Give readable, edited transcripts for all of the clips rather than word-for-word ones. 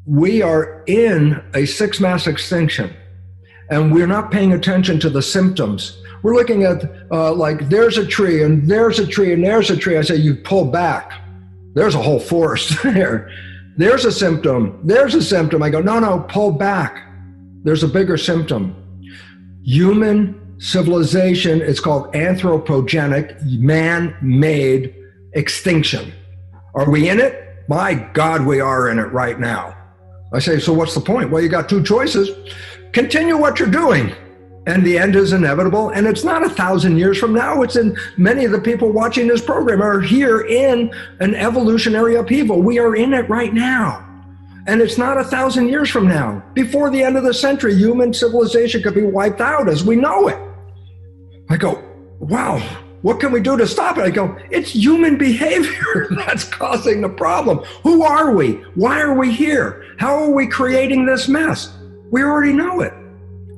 we are in a sixth mass extinction, and we're not paying attention to the symptoms. We're looking at like there's a tree and there's a tree and there's a tree. I say, you pull back. There's a whole forest there. There's a symptom. There's a symptom. I go, no, pull back. There's a bigger symptom. Human civilization is called anthropogenic, man-made extinction. Are we in it? My God, we are in it right now. I say, so what's the point? Well, you got two choices. Continue what you're doing, and the end is inevitable. And it's not 1,000 years from now. It's in many of the people watching this program are here in an evolutionary upheaval. We are in it right now. And it's not 1,000 years from now. Before the end of the century, human civilization could be wiped out as we know it. I go, wow, what can we do to stop it? I go, it's human behavior that's causing the problem. Who are we? Why are we here? How are we creating this mess? We already know it.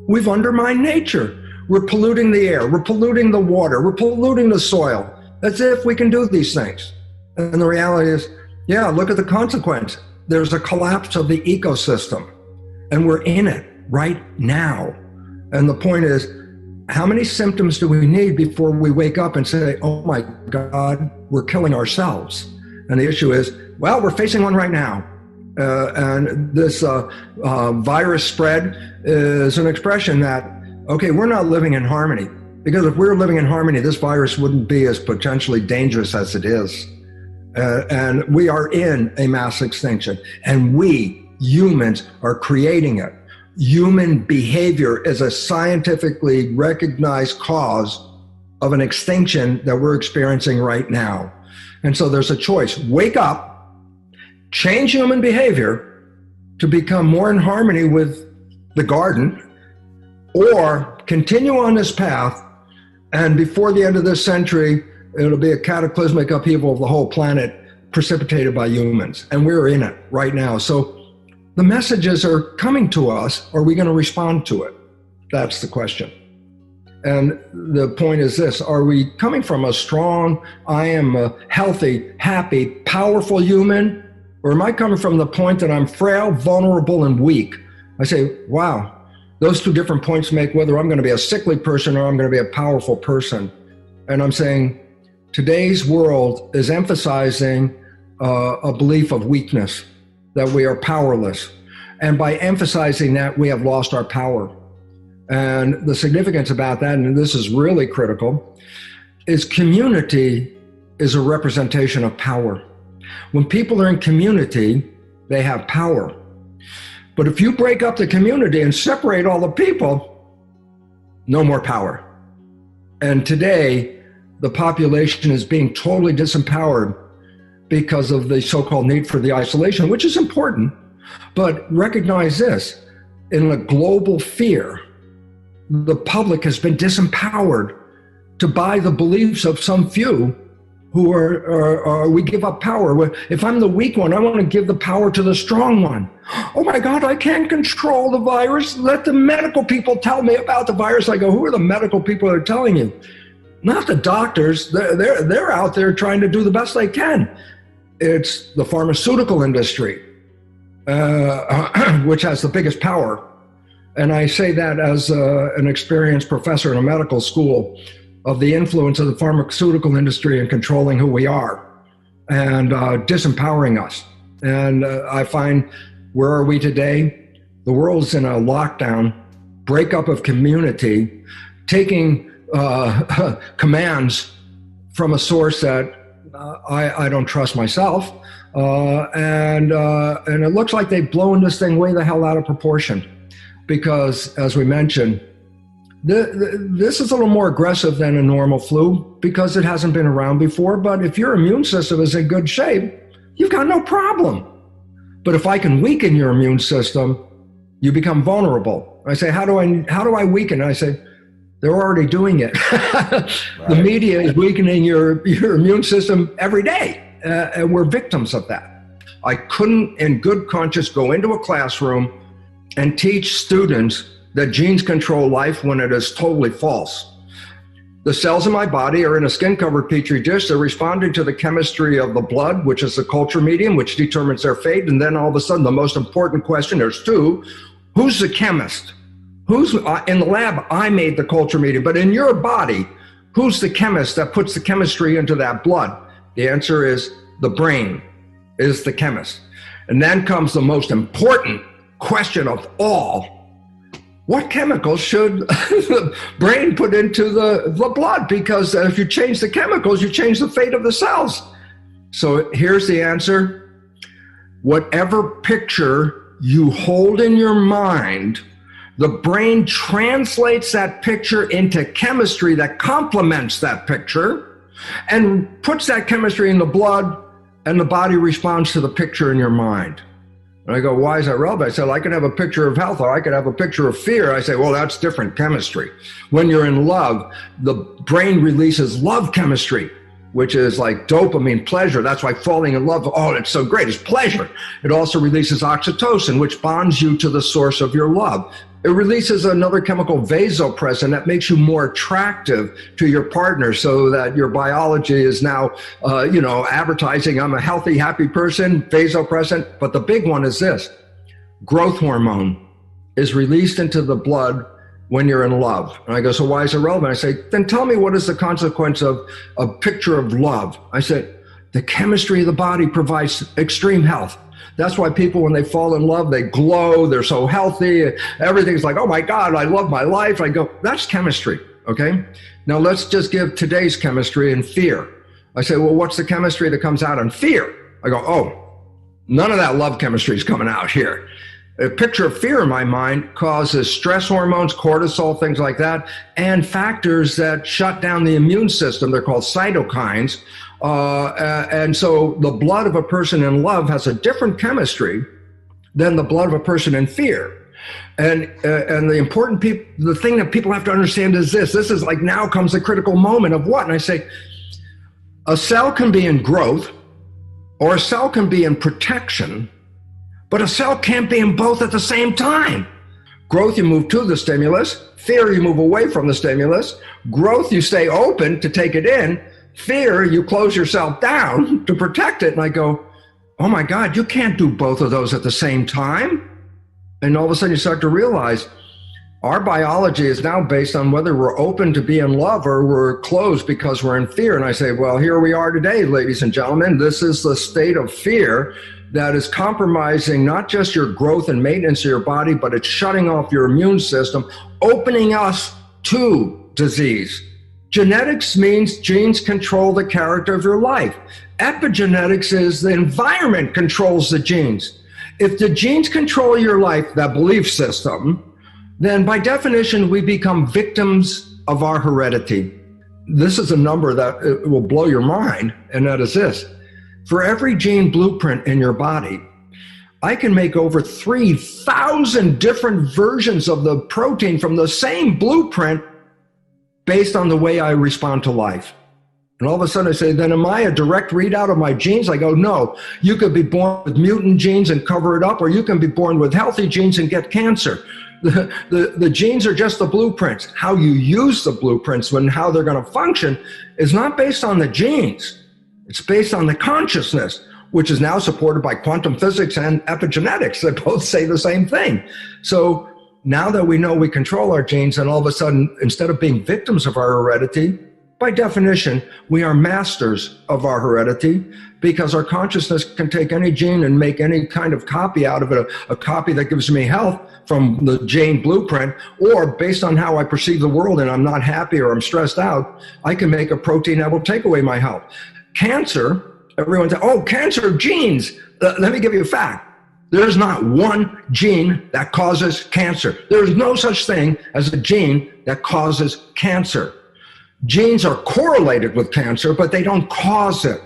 We've undermined nature. We're polluting the air. We're polluting the water. We're polluting the soil. As if we can do these things. And the reality is, yeah, look at the consequence. There's a collapse of the ecosystem, and we're in it right now. And the point is, how many symptoms do we need before we wake up and say, oh my God, we're killing ourselves? And the issue is, well, we're facing one right now. And this virus spread is an expression that, okay, we're not living in harmony. Because if we were living in harmony, this virus wouldn't be as potentially dangerous as it is. And we are in a mass extinction, and we humans are creating it. Human behavior is a scientifically recognized cause of an extinction that we're experiencing right now. And so there's a choice. Wake up, change human behavior to become more in harmony with the garden, or continue on this path, and before the end of this century, it'll be a cataclysmic upheaval of the whole planet precipitated by humans. And we're in it right now. So the messages are coming to us. Are we going to respond to it? That's the question. And the point is this: are we coming from a strong, I am a healthy, happy, powerful human? Or am I coming from the point that I'm frail, vulnerable, and weak? I say, wow, those two different points make whether I'm going to be a sickly person or I'm going to be a powerful person. And I'm saying, today's world is emphasizing a belief of weakness, that we are powerless. And by emphasizing that, we have lost our power. And the significance about that, and this is really critical, is community is a representation of power. When people are in community, they have power. But if you break up the community and separate all the people, no more power. And today, the population is being totally disempowered because of the so-called need for the isolation, which is important. But recognize this, in a global fear, the public has been disempowered to buy the beliefs of some few who are we give up power. If I'm the weak one, I want to give the power to the strong one. Oh my God, I can't control the virus. Let the medical people tell me about the virus. I go, who are the medical people that are telling you? Not the doctors. They're out there trying to do the best they can. It's the pharmaceutical industry, which has the biggest power. And I say that as an experienced professor in a medical school, of the influence of the pharmaceutical industry in controlling who we are and disempowering us. And I find, where are we today? The world's in a lockdown, breakup of community, taking commands from a source that I don't trust myself. And it looks like they've blown this thing way the hell out of proportion. Because, as we mentioned, this is a little more aggressive than a normal flu because it hasn't been around before. But if your immune system is in good shape, you've got no problem. But if I can weaken your immune system, you become vulnerable. I say, how do I weaken? I say, they're already doing it. Right. The media is weakening your immune system every day, and we're victims of that. I couldn't, in good conscience, go into a classroom and teach students that genes control life when it is totally false. The cells in my body are in a skin-covered petri dish. They're responding to the chemistry of the blood, which is the culture medium, which determines their fate. And then all of a sudden, the most important question, there's two, who's the chemist? Who's in the lab? I made the culture medium, but in your body, who's the chemist that puts the chemistry into that blood? The answer is the brain is the chemist. And then comes the most important question of all. What chemicals should the brain put into the blood? Because if you change the chemicals, you change the fate of the cells. So here's the answer. Whatever picture you hold in your mind, the brain translates that picture into chemistry that complements that picture and puts that chemistry in the blood, and the body responds to the picture in your mind. And I go, why is that relevant? I said, I could have a picture of health, or I could have a picture of fear. I say, well, that's different chemistry. When you're in love, the brain releases love chemistry, which is like dopamine, pleasure. That's why falling in love, oh, it's so great, it's pleasure. It also releases oxytocin, which bonds you to the source of your love. It releases another chemical, vasopressin, that makes you more attractive to your partner, so that your biology is now, advertising, I'm a healthy, happy person, vasopressin. But the big one is this. Growth hormone is released into the blood when you're in love. And I go, so why is it relevant? I say, then tell me, what is the consequence of a picture of love? I said, the chemistry of the body provides extreme health. That's why people, when they fall in love, they glow, they're so healthy, everything's like, oh my God, I love my life. I go, that's chemistry, okay? Now let's just give today's chemistry in fear. I say, well, what's the chemistry that comes out in fear? I go, oh, none of that love chemistry is coming out here. A picture of fear in my mind causes stress hormones, cortisol, things like that, and factors that shut down the immune system. They're called cytokines. And so the blood of a person in love has a different chemistry than the blood of a person in fear. And the thing that people have to understand is this is like, now comes the critical moment of what? And I say, a cell can be in growth, or a cell can be in protection, but a cell can't be in both at the same time. Growth, you move to the stimulus. Fear, you move away from the stimulus. Growth, you stay open to take it in. Fear, you close yourself down to protect it. And I go, oh my God, you can't do both of those at the same time. And all of a sudden you start to realize our biology is now based on whether we're open to be in love or we're closed because we're in fear. And I say, well, here we are today, ladies and gentlemen. This is the state of fear that is compromising not just your growth and maintenance of your body, but it's shutting off your immune system, opening us to disease. Genetics means genes control the character of your life. Epigenetics is the environment controls the genes. If the genes control your life, that belief system, then by definition, we become victims of our heredity. This is a number that will blow your mind, and that is this. For every gene blueprint in your body, I can make over 3,000 different versions of the protein from the same blueprint based on the way I respond to life. And all of a sudden I say, then am I a direct readout of my genes? I go, no. You could be born with mutant genes and cover it up, or you can be born with healthy genes and get cancer. The genes are just the blueprints. How you use the blueprints and how they're going to function is not based on the genes. It's based on the consciousness, which is now supported by quantum physics and epigenetics. They both say the same thing. So now that we know we control our genes, and all of a sudden, instead of being victims of our heredity, by definition, we are masters of our heredity, because our consciousness can take any gene and make any kind of copy out of it, a copy that gives me health from the gene blueprint, or based on how I perceive the world and I'm not happy or I'm stressed out, I can make a protein that will take away my health. Cancer, everyone says, oh, cancer genes. Let me give you a fact. There's not one gene that causes cancer. There's no such thing as a gene that causes cancer. Genes are correlated with cancer, but they don't cause it.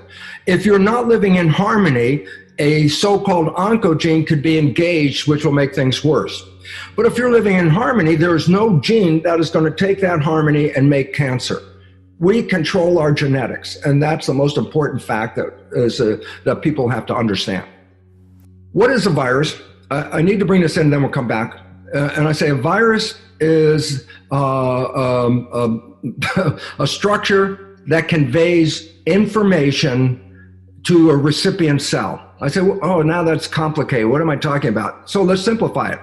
If you're not living in harmony, a so-called oncogene could be engaged, which will make things worse. But if you're living in harmony, there is no gene that is going to take that harmony and make cancer. We control our genetics, and that's the most important fact that people have to understand. What is a virus? I need to bring this in, then we'll come back. And I say a virus is a structure that conveys information to a recipient cell. I say, well, oh, now that's complicated. What am I talking about? So let's simplify it.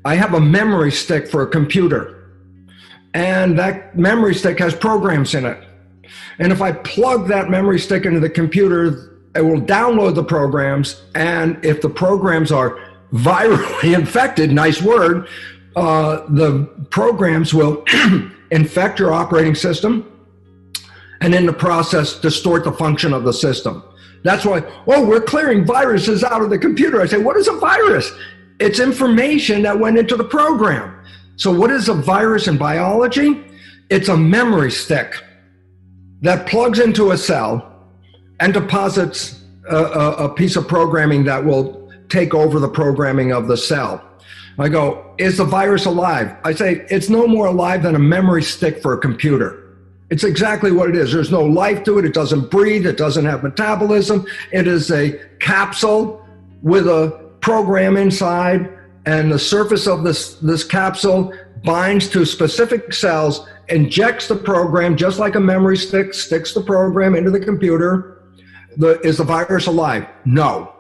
I have a memory stick for a computer, and that memory stick has programs in it. And if I plug that memory stick into the computer, it will download the programs. And if the programs are virally infected, nice word, the programs will infect your operating system, and in the process, distort the function of the system. That's why, oh, we're clearing viruses out of the computer. I say, what is a virus? It's information that went into the program. So what is a virus in biology? It's a memory stick that plugs into a cell and deposits a piece of programming that will take over the programming of the cell. I go, is the virus alive? I say, it's no more alive than a memory stick for a computer. It's exactly what it is. There's no life to it. It doesn't breathe. It doesn't have metabolism. It is a capsule with a program inside, and the surface of this capsule binds to specific cells, injects the program just like a memory stick, sticks the program into the computer. Is the virus alive? No.